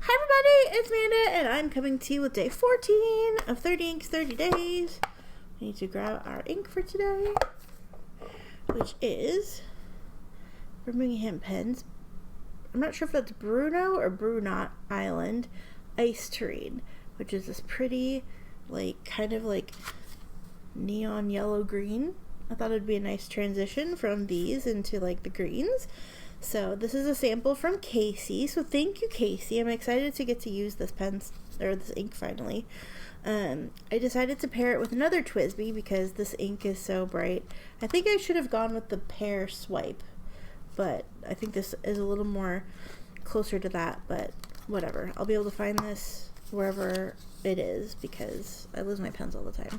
Hi everybody, it's Amanda, and I'm coming to you with day 14 of 30 Inks, 30 Days. We need to grab our ink for today, which is Birmingham pens. I'm not sure if that's Bruno or Brunot Island Iceterine, which is this pretty, kind of neon yellow green. I thought it'd be a nice transition from these into the greens. So this is a sample from Casey. So thank you, Casey. I'm excited to get to use this this ink finally. I decided to pair it with another TWSBI because this ink is so bright. I think I should have gone with the pear swipe, but I think this is a little more closer to that, but whatever. I'll be able to find this wherever it is because I lose my pens all the time.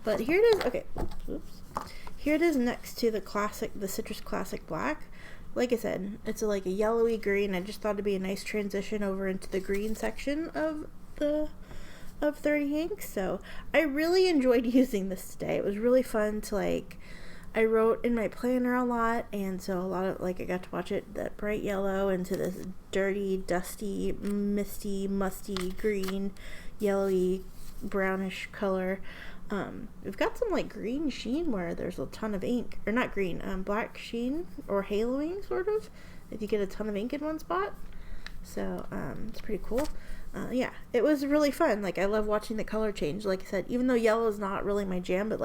But here it is. Okay, oops. Here it is next to the Citrus Classic Black. Like I said, it's a yellowy green. I just thought it'd be a nice transition over into the green section of 30 inks. So I really enjoyed using this today. It was really fun to I wrote in my planner a lot, and so a lot of I got to watch it, that bright yellow into this dirty, dusty, misty, musty green, yellowy, brownish color. We've got some green sheen where there's a ton of ink, or not green, black sheen or haloing sort of, if you get a ton of ink in one spot. So it's pretty cool. Yeah, it was really fun. I love watching the color change. Like I said, even though yellow is not really my jam, but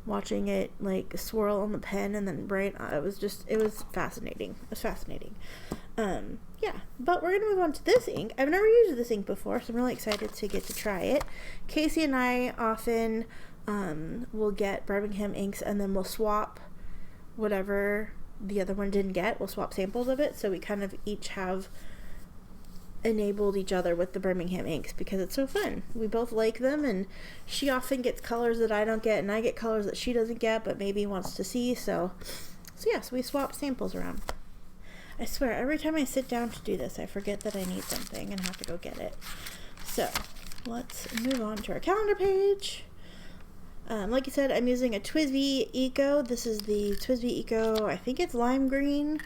watching it swirl on the pen and then bright, it was fascinating. It was fascinating. Yeah, but we're gonna move on to this ink. I've never used this ink before, so I'm really excited to get to try it. Casey and I often will get Birmingham inks, and then we'll swap whatever the other one didn't get. We'll swap samples of it, so we kind of each have enabled each other with the Birmingham inks because it's so fun. We both like them, and she often gets colors that I don't get, and I get colors that she doesn't get but maybe wants to see. So we swap samples around. I swear, every time I sit down to do this, I forget that I need something and have to go get it. So let's move on to our calendar page. Like I said, I'm using a TWSBI Eco. This is the TWSBI Eco, I think it's lime green.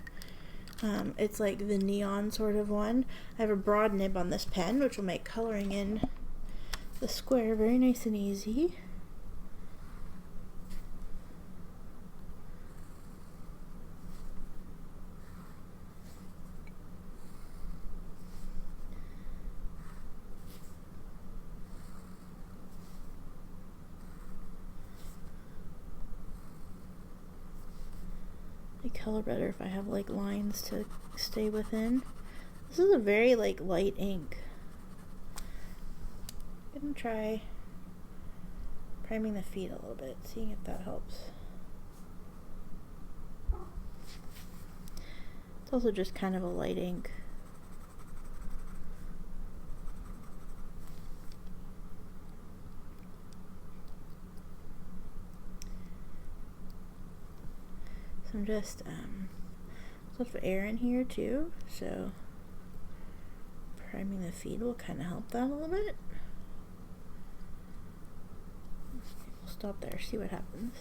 It's the neon sort of one. I have a broad nib on this pen, which will make coloring in the square very nice and easy. I color better if I have lines to stay within. This is a very light ink. I'm gonna try priming the feet a little bit, seeing if that helps. It's also just kind of a light ink. So I'm just lots of air in here too, so priming the feet will kind of help that a little bit. We'll stop there, see what happens.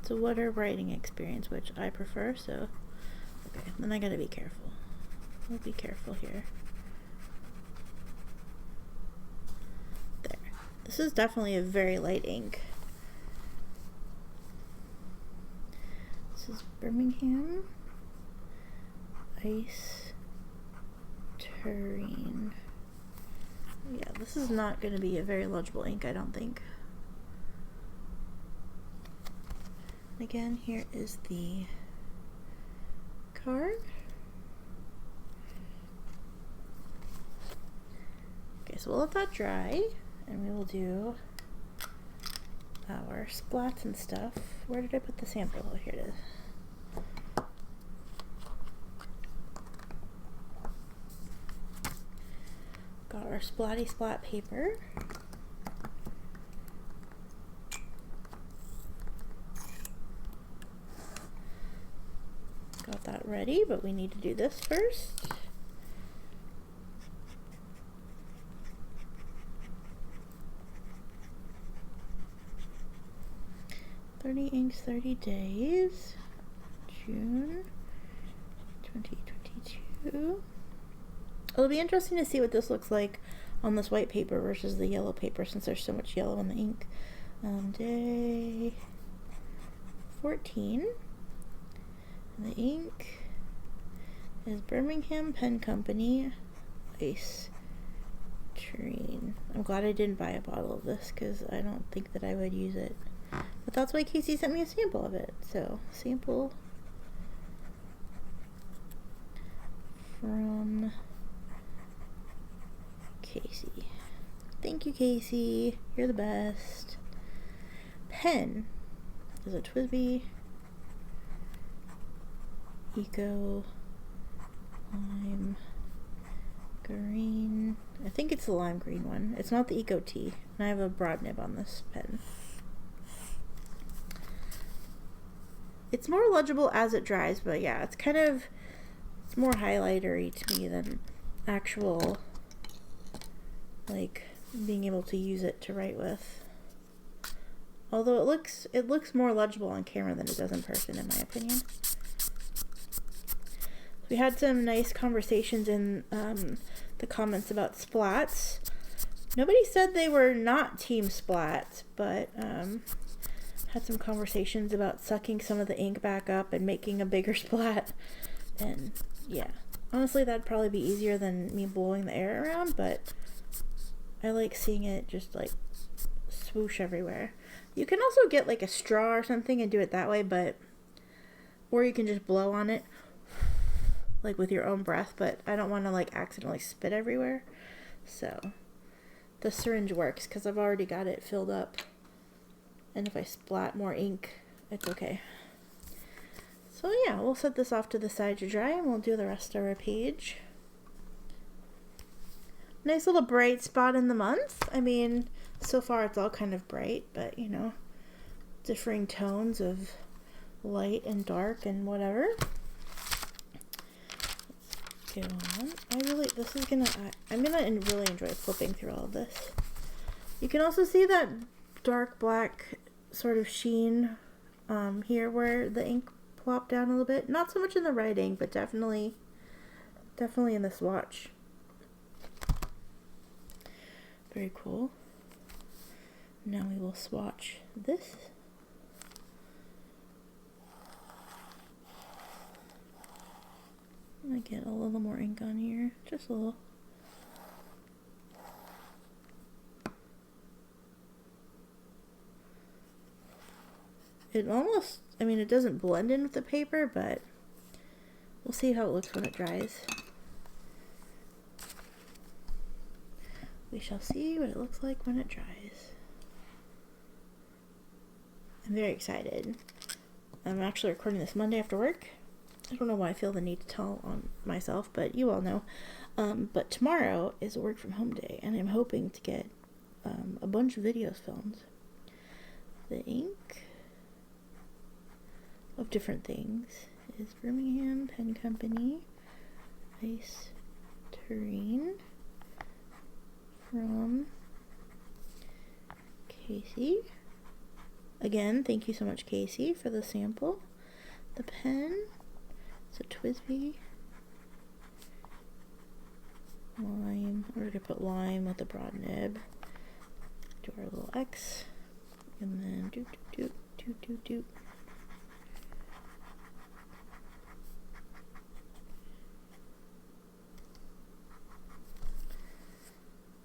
It's a water writing experience, which I prefer, so okay, then I gotta be careful. We'll be careful here. This is definitely a very light ink. This is Birmingham Iceterine. Yeah, this is not going to be a very legible ink, I don't think. Again, here is the card. Okay, so we'll let that dry. And we will do our splats and stuff. Where did I put the sample? Oh, here it is. Got our splatty splat paper. Got that ready, but we need to do this first. 30 inks, 30 days. June 2022. It'll be interesting to see what this looks like on this white paper versus the yellow paper, since there's so much yellow in the ink. Day 14. And the ink is Birmingham Pen Company Iceterine. I'm glad I didn't buy a bottle of this because I don't think that I would use it. But that's why Casey sent me a sample of it. So, sample from Casey. Thank you, Casey. You're the best. Pen is a TWSBI Eco Lime Green. I think it's the lime green one. It's not the Eco Tea. And I have a broad nib on this pen. It's more legible as it dries, but yeah, it's more highlightery to me than actual, like, being able to use it to write with. Although it looks more legible on camera than it does in person, in my opinion. We had some nice conversations in the comments about Splats. Nobody said they were not Team Splats, but had some conversations about sucking some of the ink back up and making a bigger splat. And yeah, honestly, that'd probably be easier than me blowing the air around, but I like seeing it just like swoosh everywhere. You can also get like a straw or something and do it that way, or you can just blow on it like with your own breath, but I don't want to like accidentally spit everywhere. So the syringe works because I've already got it filled up, and if I splat more ink, it's okay. So yeah, we'll set this off to the side to dry and we'll do the rest of our page. Nice little bright spot in the month. I mean, so far it's all kind of bright, but you know, differing tones of light and dark and whatever. Let's go on. I'm gonna really enjoy flipping through all of this. You can also see that dark black sort of sheen here where the ink plopped down a little bit. Not so much in the writing, but definitely in the swatch. Very cool. Now we will swatch this. I get a little more ink on here, just a little. It almost, I mean, it doesn't blend in with the paper, but we'll see how it looks when it dries. We shall see what it looks like when it dries. I'm very excited. I'm actually recording this Monday after work. I don't know why I feel the need to tell on myself, but you all know. But tomorrow is a work from home day, and I'm hoping to get a bunch of videos filmed. The ink of different things is Birmingham Pen Company Iceterine from Casey. Again, thank you so much, Casey, for the sample. The pen, so TWSBI Lime. We're going to put lime with a broad nib. Do our little X. And then do.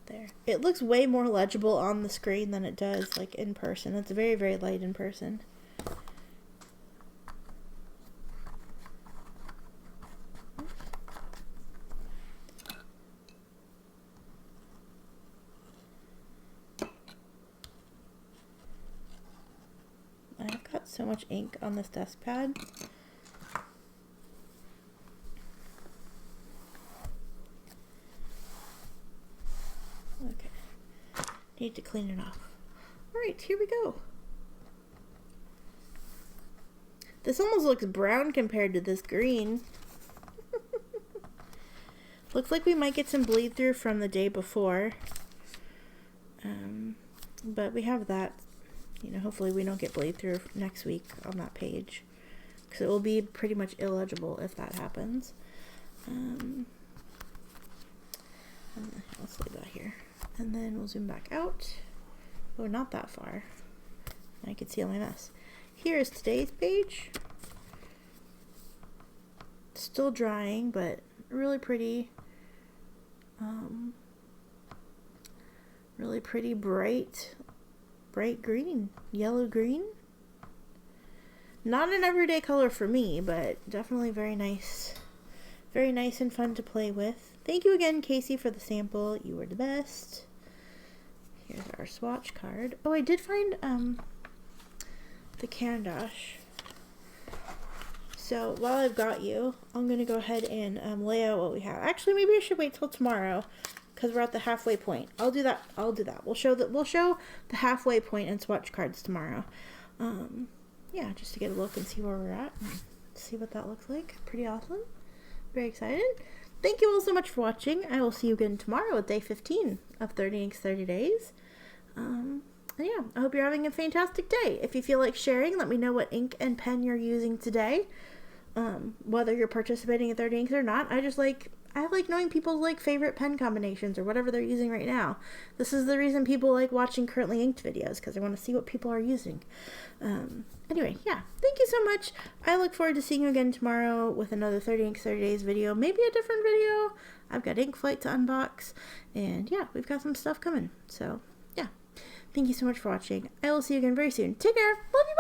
There. It looks way more legible on the screen than it does like in person. It's very, very light in person. I've got so much ink on this desk pad. Need to clean it off. Alright, here we go. This almost looks brown compared to this green. Looks like we might get some bleed through from the day before. But we have that. You know, hopefully we don't get bleed through next week on that page. because it will be pretty much illegible if that happens. Let's leave that here. And then we'll zoom back out. Oh, not that far. I can see all my mess. Here is today's page. Still drying, but really pretty. Really pretty bright green, yellow green. Not an everyday color for me, but definitely very nice and fun to play with. Thank you again, Casey, for the sample. You were the best. Here's our swatch card. Oh, I did find the Caran d'Ache. So while I've got you, I'm gonna go ahead and lay out what we have. Actually, maybe I should wait till tomorrow because we're at the halfway point. I'll do that. We'll show the halfway point and swatch cards tomorrow. Yeah, just to get a look and see where we're at and see what that looks like. Pretty awesome. Very excited. Thank you all so much for watching. I will see you again tomorrow with day 15 of 30 Inks 30 Days. And yeah, I hope you're having a fantastic day. If you feel like sharing, let me know what ink and pen you're using today. Whether you're participating in 30 Inks or not. I like knowing people's like favorite pen combinations or whatever they're using right now. This is the reason people like watching currently inked videos, because I want to see what people are using. Anyway, yeah, thank you so much. I look forward to seeing you again tomorrow with another 30 Inks 30 Days video, maybe a different video. I've got ink flight to unbox, and yeah, we've got some stuff coming. So yeah, thank you so much for watching. I will see you again very soon. Take care. Love you.